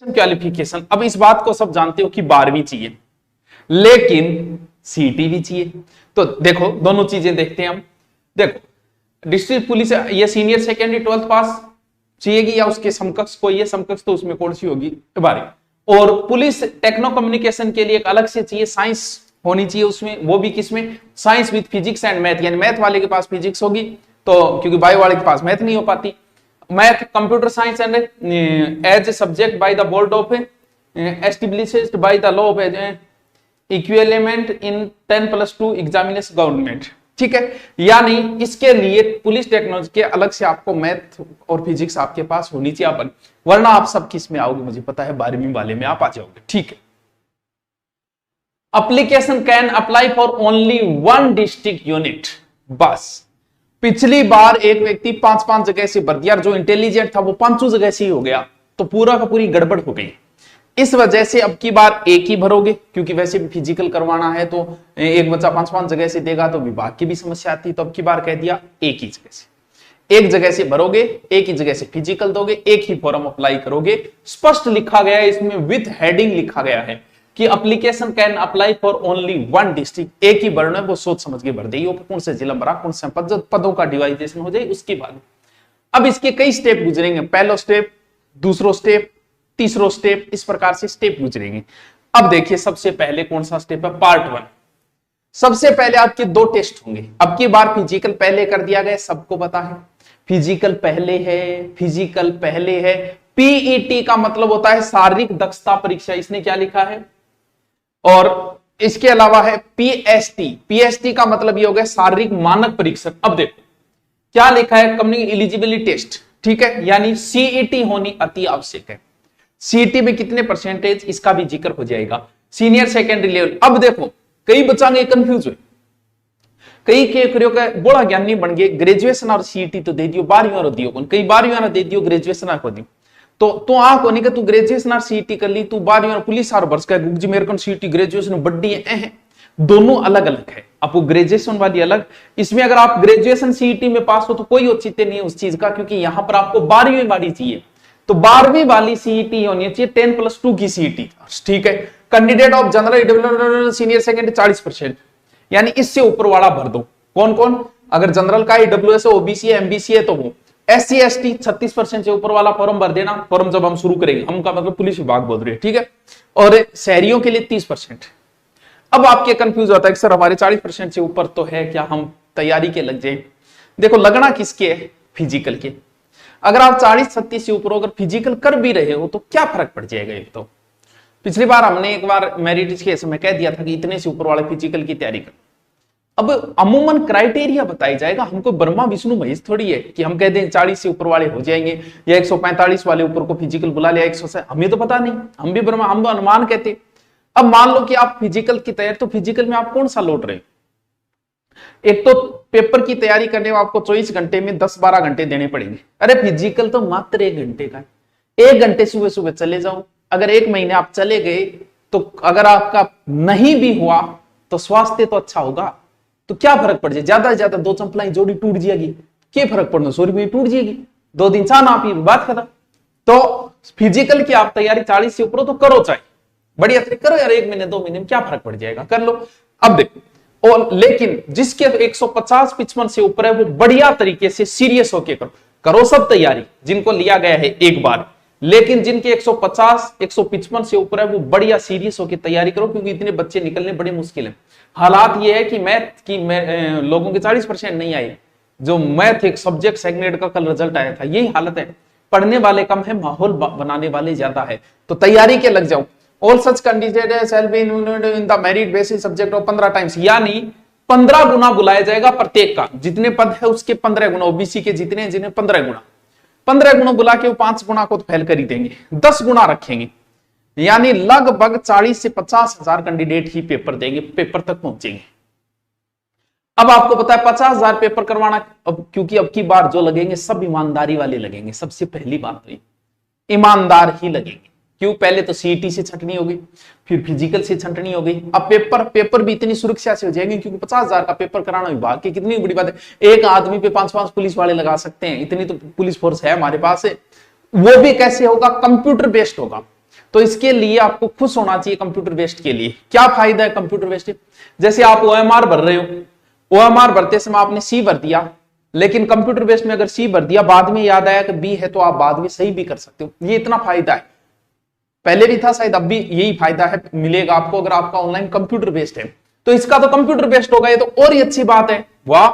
Qualification, अब इस बात को सब जानते हो कि 12वीं चाहिए, लेकिन सीटी भी चाहिए। तो देखो दोनों चीजें देखते हैं हम। देखो डिस्ट्रिक्ट पुलिस ये सीनियर सेकेंडरी 12th पास चाहिएगी या उसके समकक्ष कोई है, समकक्ष तो उसमें कौन सी होगी 12। और पुलिस टेक्नो कम्युनिकेशन के लिए एक अलग से चाहिए, साइंस होनी चाहिए उसमें, वो भी किसमें, science with physics and math, यानी मैथ वाले के पास फिजिक्स होगी तो, क्योंकि बायो वाले के पास मैथ नहीं हो पाती। Math computer science and as a subject by the board of established by the law of equivalent in 10+2 examination government, ठीक है। यानी इसके लिए पुलिस टेक्नोलॉजी के अलग से आपको मैथ और फिजिक्स आपके पास होनी चाहिए अपन, वरना आप सब किस में आओगे मुझे पता है, 12वीं वाले में आप आ जाओगे, ठीक है। Application can apply for only 1 district unit, बस। पिछली बार एक व्यक्ति 5-5 जगह से भर दिया, जो इंटेलिजेंट था वो 5 जगह से ही हो गया, तो पूरा का पूरी गड़बड़ हो गई। इस वजह से अब की बार एक ही भरोगे, क्योंकि वैसे भी फिजिकल करवाना है तो एक बच्चा 5-5 जगह से देगा तो विभाग की भी समस्या आती, तो अब की बार कह दिया एक ही जगह से, एक जगह से भरोगे, एक ही जगह से फिजिकल दोगे, एक ही फॉर्म अप्लाई करोगे। स्पष्ट लिखा गया है इसमें, विद हेडिंग लिखा गया है कि application can apply for only 1 district, एक ही भरना है, वो सोच समझ के भर देगी, कौन से जिला भरा, कौन से पदों का डिवाइडेशन हो जाए उसके बाद। अब इसके कई स्टेप गुजरेंगे, पहला स्टेप, दूसरा स्टेप, तीसरा स्टेप, इस प्रकार से स्टेप गुजरेंगे। अब देखिए सबसे पहले कौन सा स्टेप है, पार्ट 1। सबसे पहले आपके 2 टेस्ट होंगे। अब की बार फिजिकल पहले कर दिया गया, सबको पता है फिजिकल पहले है, फिजिकल पहले है। पीईटी का मतलब होता है शारीरिक दक्षता परीक्षा, इसने क्या लिखा है, और इसके अलावा है पीएसटी, पीएसटी का मतलब ये हो गया शारीरिक मानक परीक्षण। अब देखो क्या लिखा है, कम्युनिटी एलिजिबिलिटी टेस्ट, ठीक है, यानी सीईटी होनी अति आवश्यक है। सीईटी में कितने परसेंटेज, इसका भी जिक्र हो जाएगा। सीनियर सेकेंडरी लेवल, अब देखो कई बच्चे कंफ्यूज हुए, कई के बड़ा ज्ञानी बन गए, ग्रेजुएशन और सीईटी तो दे दियो, 12वीं और दियो, कई 12वीं और दे दियो, ग्रेजुएशन को दियो, तो आंख होने का तू ग्रेजुएशन और सीईटी कर ली, तू 12वीं और पुलिस और वर्ष का गुग्जी मेरे को सीईटी ग्रेजुएशन बड्डी है, दोनों अलग अलग है। आपको ग्रेजुएशन वाली अलग, इसमें अगर आप ग्रेजुएशन सीईटी में पास हो तो कोई औचित्य नहीं है उस चीज का, क्योंकि यहां पर आपको 12वीं वाली चाहिए, तो 12वीं वाली सीईटी होनी चाहिए, 10+2 की सीईटी, ठीक है। Candidate of general senior secondary 40%, यानी इससे ऊपर वाला भर दो। कौन कौन, अगर जनरल का ईडब्ल्यूएस है, ओबीसी है, एमबीसी है तो वो, एससी एसटी 36% से ऊपर वाला फॉर्म भर देना। फॉर्म जब हम शुरू करेंगे, हम का मतलब पुलिस विभाग बोल रहे हैं, ठीक है। और शहरियों के लिए 30%। अब आपके कंफ्यूज होता है कि सर हमारे 40% से ऊपर तो है, क्या हम तैयारी के लग जाए? देखो लगना किसके है, फिजिकल के। अगर आप 40-36 से ऊपर हो, अगर फिजिकल कर भी रहे हो तो क्या फर्क पड़ जाएगा? एक तो पिछली बार हमने एक बार मेरिट केस में कह दिया था कि इतने से ऊपर वाले फिजिकल की तैयारी कर। अब अमूमन क्राइटेरिया बताया जाएगा, हमको ब्रह्मा विष्णु महेश थोड़ी है कि हम कह दें 40 से ऊपर वाले हो जाएंगे या 145 वाले ऊपर को फिजिकल बुला लिया 100 से, हमें तो पता नहीं, हम भी ब्रह्मा, हम तो अनुमान कहते। अब मान लो कि आप फिजिकल की तैयारी, तो फिजिकल में आप कौन सा लौट रहे हो? एक तो पेपर की तैयारी करने में आपको 24 घंटे में 10-12 घंटे देने पड़ेंगे। अरे फिजिकल तो मात्र 1 घंटे का, 1 घंटे सुबह सुबह चले जाओ। अगर 1 महीने आप चले गए तो अगर आपका नहीं भी हुआ तो स्वास्थ्य तो अच्छा होगा, तो क्या फर्क पड़ जाए? ज्यादा से ज्यादा 2 चंपलाएं जोड़ी टूट जाएगी, क्या फर्क पड़ना, 100 रुपये टूट जाएगी, 2 दिन चाह ना पी, बात खत्म। तो फिजिकल की आप तैयारी 40 से ऊपर तो करो, चाहे बढ़िया से करो यार, 1 महीने 2 महीने में क्या फर्क पड़ जाएगा, कर लो। अब देखो, और लेकिन जिसके 150-55 से ऊपर है वो बढ़िया तरीके से सीरियस होके करो सब तैयारी, जिनको लिया गया है एक बार। लेकिन जिनके 150-155 से ऊपर है वो बढ़िया सीरियस होकर तैयारी करो, क्योंकि इतने बच्चे निकलने बड़े मुश्किल है। हालात ये है कि मैथ की लोगों के 40% नहीं आए, जो मैथ एक सब्जेक्ट सेगमेंट का कल रिजल्ट आया था, यही हालत है। पढ़ने वाले कम है, माहौल बनाने वाले ज्यादा है, तो तैयारी के लग जाओ। All such candidate shall be in the merit basis subject of 15 times, यानी 15 गुना बुलाया जाएगा प्रत्येक का, जितने पद है उसके 15 गुना, ओबीसी के जितने जिन्हें 15 गुना, 15 गुना बुला के वो 5 गुना को तो फेल कर ही देंगे, 10 गुना रखेंगे, यानी लगभग 40 से 50 हजार कैंडिडेट ही पेपर देंगे, पेपर तक पहुंचेंगे। अब आपको पता है 50 हजार पेपर करवाना, अब क्योंकि अब की बार जो लगेंगे सब ईमानदारी वाले लगेंगे। सबसे पहली बात तो ईमानदार ही लगेंगे, क्यों? पहले तो सीईटी से छंटनी होगी, फिर फिजिकल से छंटनी होगी। अब पेपर भी इतनी सुरक्षा से हो जाएंगे, क्योंकि 50 हजार का पेपर कराना विभाग की कितनी बड़ी बात है। एक आदमी पे 5-5 पुलिस वाले लगा सकते हैं, इतनी तो पुलिस फोर्स है हमारे पास है। वो भी कैसे होगा? कंप्यूटर बेस्ड होगा। तो इसके लिए आपको खुश होना चाहिए कंप्यूटर बेस्ड के लिए। क्या फायदा है कंप्यूटर बेस्ड? जैसे आप ओएमआर भर रहे हो, ओएमआर भरते समय आपने सी भर दिया, लेकिन कंप्यूटर बेस्ड में अगर सी भर दिया, बाद में याद आया कि बी है, तो आप बाद में सही भी कर सकते हो। ये इतना फायदा है, पहले भी था शायद, अब भी यही फायदा है, मिलेगा आपको अगर आपका ऑनलाइन कंप्यूटर बेस्ड है। तो इसका तो कंप्यूटर बेस्ड होगा, ये तो और ही अच्छी बात है। वाह।